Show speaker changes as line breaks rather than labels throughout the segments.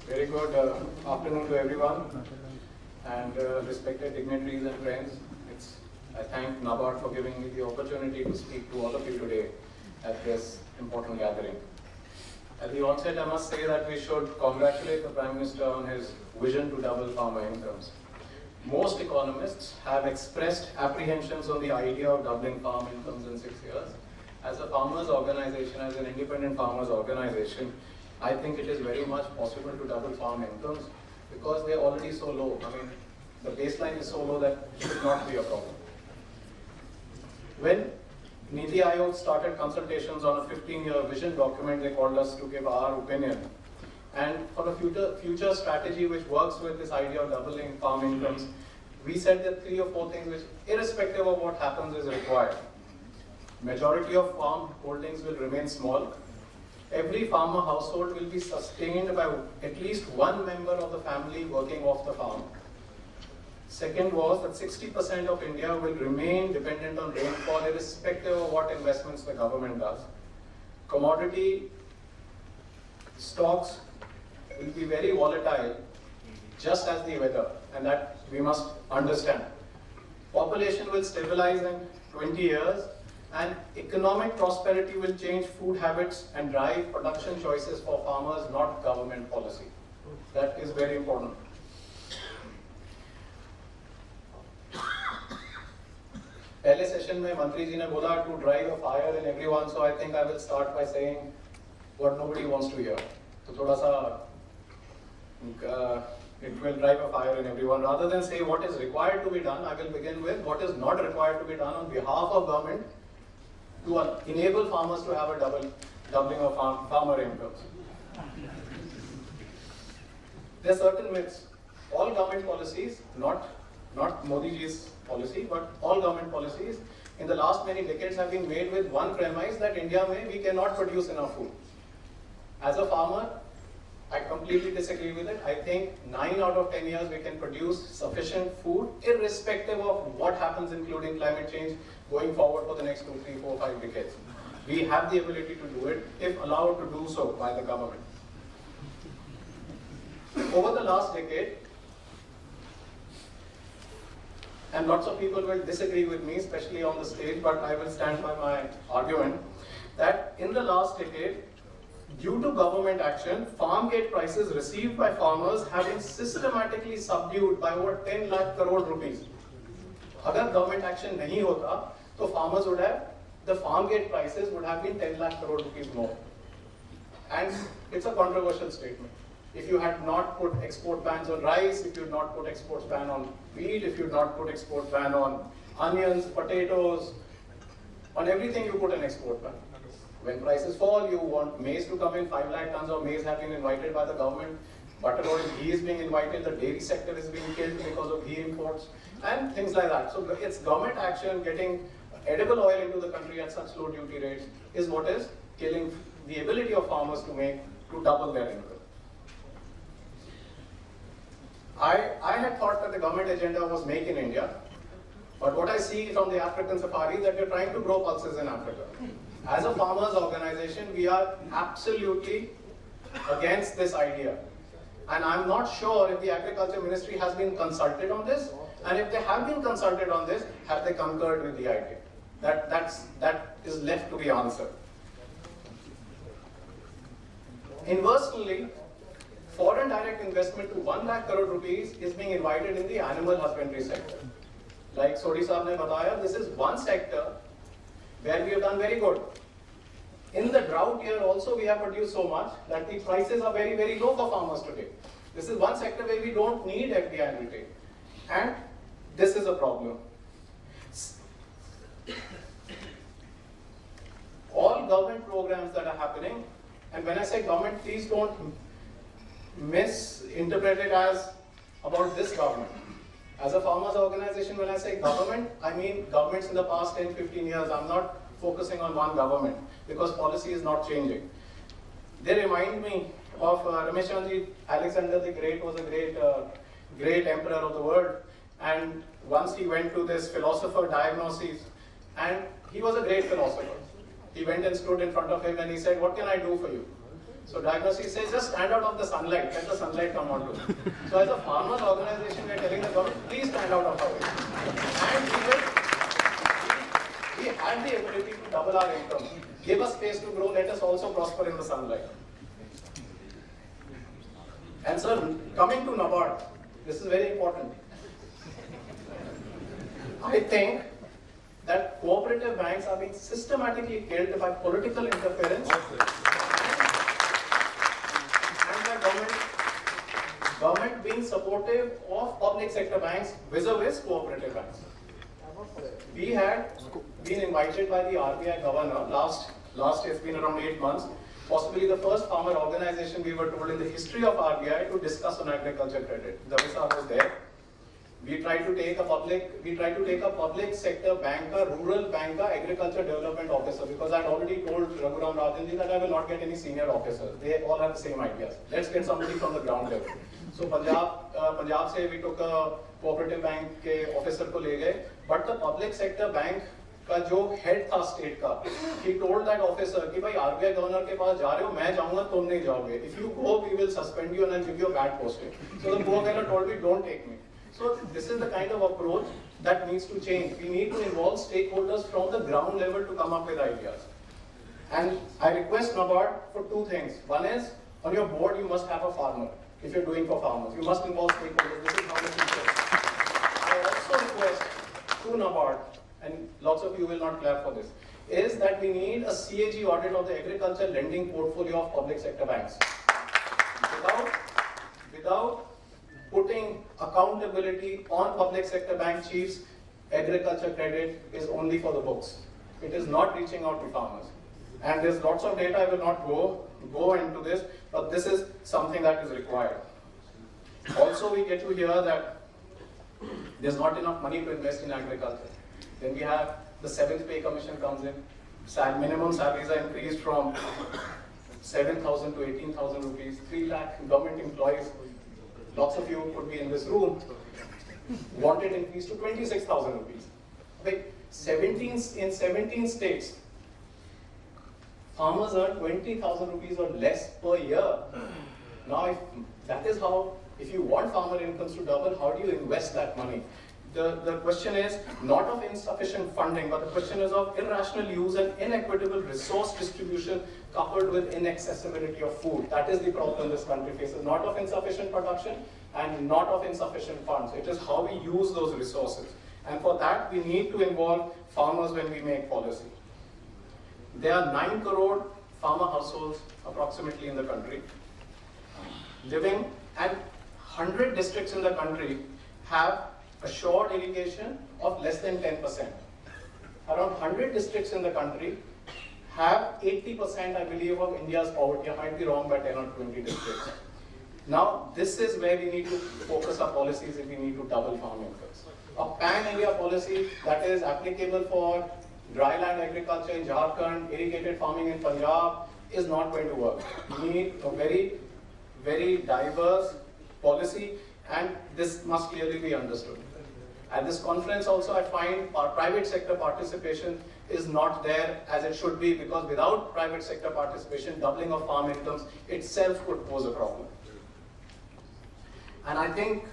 Very good afternoon to everyone, and respected dignitaries and friends. I thank Nabard for giving me the opportunity to speak to all of you today at this important gathering. At the onset, I must say that we should congratulate the Prime Minister on his vision to double farmer incomes. Most economists have expressed apprehensions on the idea of doubling farm incomes in 6 years. As a farmers organization, as an independent farmers organization, I think it is very much possible to double farm incomes because they are already so low. I mean, the baseline is so low that it should not be a problem. When Niti Aayog started consultations on a 15-year vision document, they called us to give our opinion. And for a future strategy which works with this idea of doubling farm incomes, we said that 3 or 4 things which, irrespective of what happens, is required. Majority of farm holdings will remain small. Every farmer household will be sustained by at least one member of the family working off the farm. Second was that 60% of India will remain dependent on rainfall irrespective of what investments the government does. Commodity stocks will be very volatile, just as the weather, and that we must understand. Population will stabilize in 20 years, and economic prosperity will change food habits and drive production choices for farmers, not government policy. That is very important. पहले session में मंत्री जी ने बोला to drive a fire in everyone, so I think I will start by saying what nobody wants to hear. तो थोड़ा सा it will drive a fire in everyone. Rather than say what is required to be done, I will begin with what is not required to be done on behalf of government to enable farmers to have a doubling of farmer incomes. There are certain myths. All government policies, not Modi ji's policy, but all government policies in the last many decades have been made with one premise that India we cannot produce enough food. As a farmer, I completely disagree with it. I think 9 out of 10 years we can produce sufficient food irrespective of what happens, including climate change, going forward for the next 2, 3, 4, 5 decades. We have the ability to do it if allowed to do so by the government. Over the last decade, and lots of people will disagree with me, especially on the stage, but I will stand by my argument, that in the last decade, due to government action, farm gate prices received by farmers have been systematically subdued by over 10 lakh crore rupees. Agar government action nahi hota, so farmers would have, the farm gate prices would have been 10 lakh crore rupees more. And it's a controversial statement. If you had not put export bans on rice, if you had not put export ban on wheat, if you had not put export ban on onions, potatoes, on everything you put an export ban. When prices fall, you want maize to come in, 5 lakh tons of maize have been invited by the government, butter oil, ghee is being invited, the dairy sector is being killed because of ghee imports, and things like that. So it's government action getting edible oil into the country at such low duty rates is what is killing the ability of farmers to double their income. I had thought that the government agenda was make in India, but what I see from the African safari is that we're trying to grow pulses in Africa. As a farmers organization, we are absolutely against this idea. And I'm not sure if the Agriculture Ministry has been consulted on this, and if they have been consulted on this, have they concurred with the idea? That is left to be answered. Inversely, foreign direct investment to 1 lakh crore rupees is being invited in the animal husbandry sector. Like Sodhi Saab ne bataya, this is one sector where we have done very good. In the drought year also we have produced so much that the prices are very, very low for farmers today. This is one sector where we don't need FDI retail. And this is a problem. All government programs that are happening, and when I say government, please don't misinterpret it as about this government. As a farmers organization, when I say government, I mean governments in the past 10, 15 years. I'm not focusing on one government because policy is not changing. They remind me of Ramesh Chandji. Alexander the Great was a great emperor of the world, and once he went to this philosopher Dionysius, and he was a great philosopher. He went and stood in front of him and he said, "What can I do for you?" So diagnosis says just stand out of the sunlight, let the sunlight come on to. So as a farmers organization, we are telling the government, please stand out of our way. And we had the ability to double our income. Give us space to grow, let us also prosper in the sunlight. And sir, coming to Nabard, this is very important. I think that cooperative banks are being systematically killed by political interference and by government being supportive of public sector banks vis-a-vis cooperative banks. We had been invited by the RBI governor last it's been around 8 months, possibly the first farmer organization we were told in the history of RBI to discuss on agriculture credit. The visa was there. We tried to take a public sector banker, rural banker, agriculture development officer, because I had already told Raghuram Rajanji that I will not get any senior officers. They all have the same ideas. Let's get somebody from the ground level. So Punjab se we took a cooperative bank ke officer ko le gaye, but the public sector bank का जो head था state का, he told that officer कि भाई RBI governor के पास जा रहे हो, मैं जाऊंगा तुम नहीं जाओगे. If you go, we will suspend you and I'll give you a bad posting. So the poor fellow told me, don't take me. So this is the kind of approach that needs to change. We need to involve stakeholders from the ground level to come up with ideas. And I request Nabard for two things. One is, on your board you must have a farmer. If you're doing for farmers, you must involve stakeholders. This is how the future. I also request to Nabard, and lots of you will not clap for this, is that we need a CAG audit of the agriculture lending portfolio of public sector banks. Without putting accountability on public sector bank chiefs, agriculture credit is only for the books. It is not reaching out to farmers. And there's lots of data, I will not go into this, but this is something that is required. Also, we get to hear that there's not enough money to invest in agriculture. Then we have the 7th pay commission comes in. Minimum salaries are increased from 7,000 to 18,000 rupees. 3 lakh government employees, lots of you could be in this room, wanted increase to 26,000 rupees. Like in 17 states, farmers earn 20,000 rupees or less per year. Now, if you want farmer incomes to double, how do you invest that money? The question is not of insufficient funding, but the question is of irrational use and inequitable resource distribution coupled with inaccessibility of food. That is the problem this country faces, not of insufficient production and not of insufficient funds. It is how we use those resources. And for that, we need to involve farmers when we make policy. There are 9 crore farmer households approximately in the country living, and 100 districts in the country have assured irrigation of less than 10%. Around 100 districts in the country have 80%, I believe, of India's poverty. I might be wrong by 10 or 20 districts. Now, this is where we need to focus our policies if we need to double farm incomes. A pan-India policy that is applicable for dryland agriculture in Jharkhand, irrigated farming in Punjab is not going to work. We need a very, very diverse policy, and this must clearly be understood. At this conference also, I find our private sector participation is not there as it should be, because without private sector participation, doubling of farm incomes itself could pose a problem. And I think,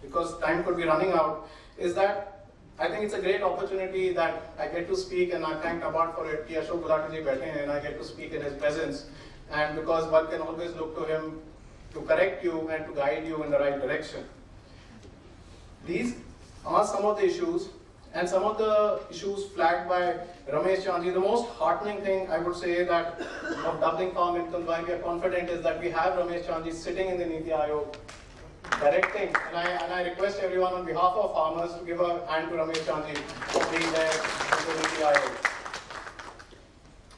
because time could be running out, is that I think it's a great opportunity that I get to speak, and I thank Nabard for it. Ashok Gulati ji baithe hain, and I get to speak in his presence. And because one can always look to him to correct you and to guide you in the right direction. These are some of the issues, and some of the issues flagged by Ramesh Chandji. The most heartening thing I would say that of doubling farm income, why we are confident, is that we have Ramesh Chandji sitting in the Niti Aayog directing, and I request everyone on behalf of farmers to give a hand to Ramesh Chandji for being there in the Niti Aayog.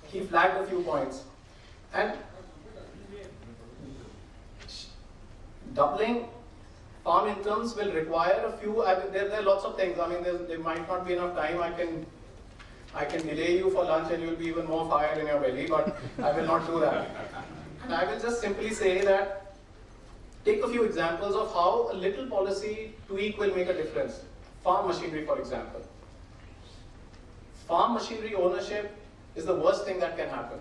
He flagged a few points, and doubling farm incomes will require a few. There are lots of things. I mean, there might not be enough time. I can delay you for lunch, and you'll be even more fire in your belly. But I will not do that. And I will just simply say that take a few examples of how a little policy tweak will make a difference. Farm machinery, for example. Farm machinery ownership is the worst thing that can happen.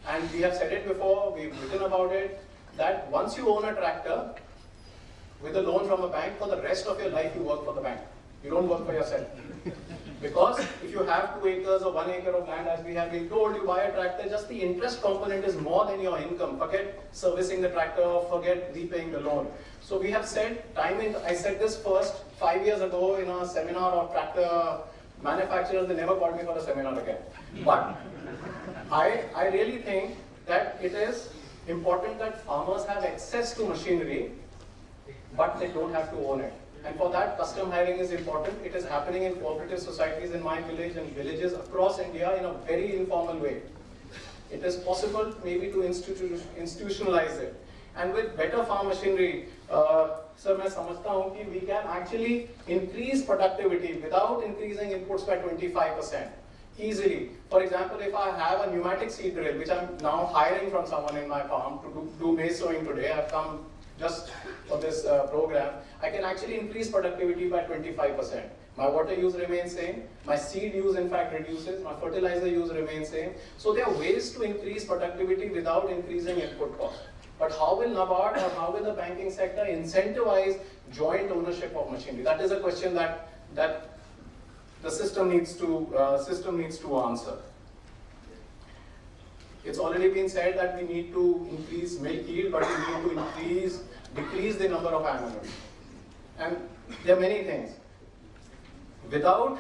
and we have said it before, we've written about it, that once you own a tractor with a loan from a bank, for the rest of your life you work for the bank. You don't work for yourself. Because if you have 2 acres or 1 acre of land, as we have been told, you buy a tractor, just the interest component is more than your income. Forget servicing the tractor or forget repaying the loan. So we have said, I said this first 5 years ago in a seminar of tractor manufacturers. They never called me for a seminar again. But I really think that it is important that farmers have access to machinery, but they don't have to own it. And for that, custom hiring is important. It is happening in cooperative societies in my village and villages across India in a very informal way. It is possible maybe to institutionalize it. And with better farm machinery, sir, I understand that we can actually increase productivity without increasing inputs by 25%. Easily. For example, if I have a pneumatic seed drill, which I'm now hiring from someone in my farm to do maize sowing today, I've come just for this program, I can actually increase productivity by 25%. My water use remains same, my seed use in fact reduces, my fertilizer use remains same. So there are ways to increase productivity without increasing input cost. But how will Nabard or how will the banking sector incentivize joint ownership of machinery? That is a question that the system needs to answer. It's already been said that we need to increase milk yield, but we need to decrease the number of animals. And there are many things. Without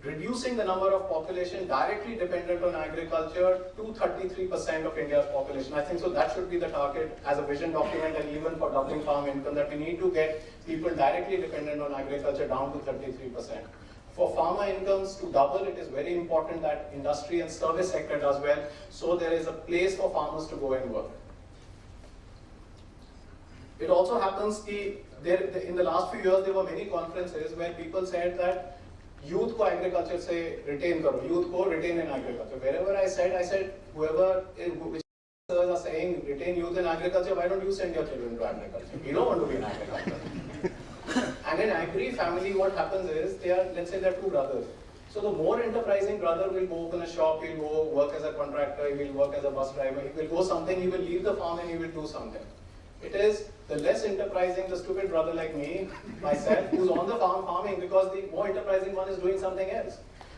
reducing the number of population directly dependent on agriculture to 33% of India's population, I think so that should be the target as a vision document, and even for doubling farm income, that we need to get people directly dependent on agriculture down to 33%. For farmer incomes to double, it is very important that industry and service sector does well, so there is a place for farmers to go and work. It also happens that in the last few years there were many conferences where people said that youth ko agriculture se retain karo, youth ko retain in agriculture. Wherever I said which are saying retain youth in agriculture, why don't you send your children to agriculture? You don't want to be in agriculture. And in agri family, what happens is, let's say there are 2 brothers. So the more enterprising brother will go open a shop, he'll go work as a contractor, he will work as a bus driver, he will go something, he will leave the farm and he will do something. It is the less enterprising, the stupid brother like me, myself, who's on the farm farming, because the more enterprising one is doing something else.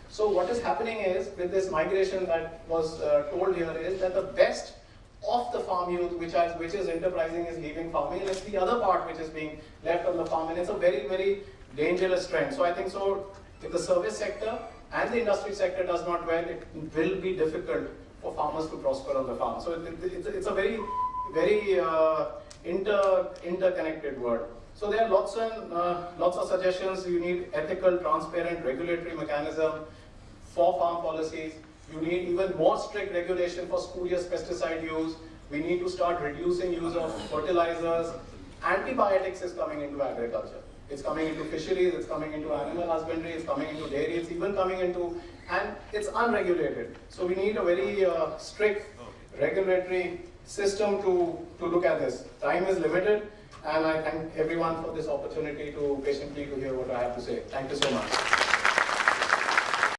So what is happening is, with this migration that was told here, is that the best of the farm youth, which is enterprising, is leaving farming, and it's the other part which is being left on the farm, and it's a very, very dangerous trend. So I think so, if the service sector and the industry sector does not well, it will be difficult for farmers to prosper on the farm. So it's a very, very interconnected world. So there are lots of suggestions. You need ethical, transparent regulatory mechanism for farm policies. You need even more strict regulation for spurious pesticide use. We need to start reducing use of fertilizers. Antibiotics is coming into agriculture. It's coming into fisheries, it's coming into animal husbandry, it's coming into dairy, it's even coming into, and it's unregulated. So we need a very strict regulatory system to look at this. Time is limited, and I thank everyone for this opportunity to patiently hear what I have to say. Thank you so much.